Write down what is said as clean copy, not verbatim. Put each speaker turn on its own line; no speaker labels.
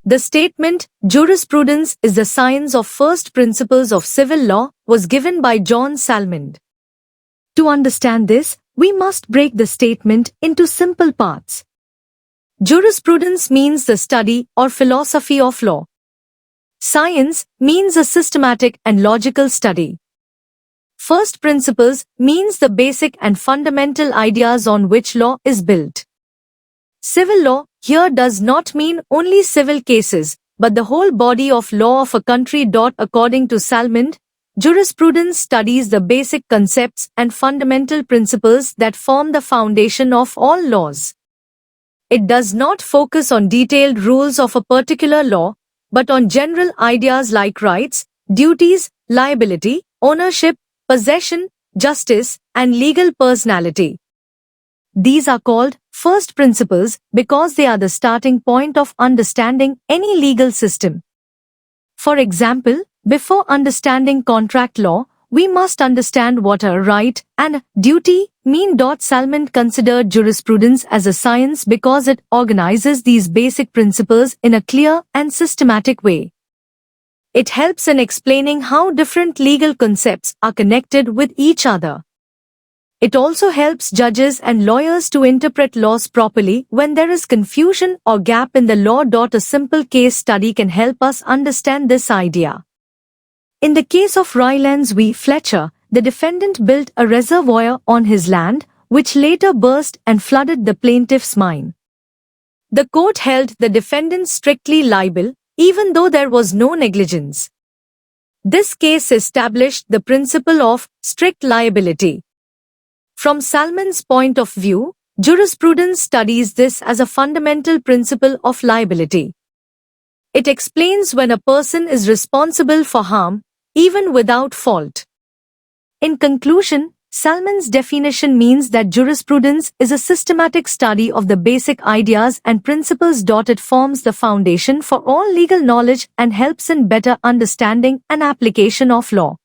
The statement, "Jurisprudence is the science of first principles of civil law," was given by John Salmond. To understand this, we must break the statement into simple parts. Jurisprudence means the study or philosophy of law. Science means a systematic and logical study. First principles means the basic and fundamental ideas on which law is built. Civil law here does not mean only civil cases, but the whole body of law of a country. According to Salmond, jurisprudence studies the basic concepts and fundamental principles that form the foundation of all laws. It does not focus on detailed rules of a particular law, but on general ideas like rights, duties, liability, ownership, possession, justice, and legal personality. These are called first principles because they are the starting point of understanding any legal system. For example, before understanding contract law, we must understand what a right and duty mean. Salmond considered jurisprudence as a science because it organizes these basic principles in a clear and systematic way. It helps in explaining how different legal concepts are connected with each other. It also helps judges and lawyers to interpret laws properly when there is confusion or gap in the law. A simple case study can help us understand this idea. In the case of Rylands v. Fletcher, the defendant built a reservoir on his land, which later burst and flooded the plaintiff's mine. The court held the defendant strictly liable, even though there was no negligence. This case established the principle of strict liability. From Salmond's point of view, jurisprudence studies this as a fundamental principle of liability. It explains when a person is responsible for harm, even without fault. In conclusion, Salmond's definition means that jurisprudence is a systematic study of the basic ideas and principles. It forms the foundation for all legal knowledge and helps in better understanding and application of law.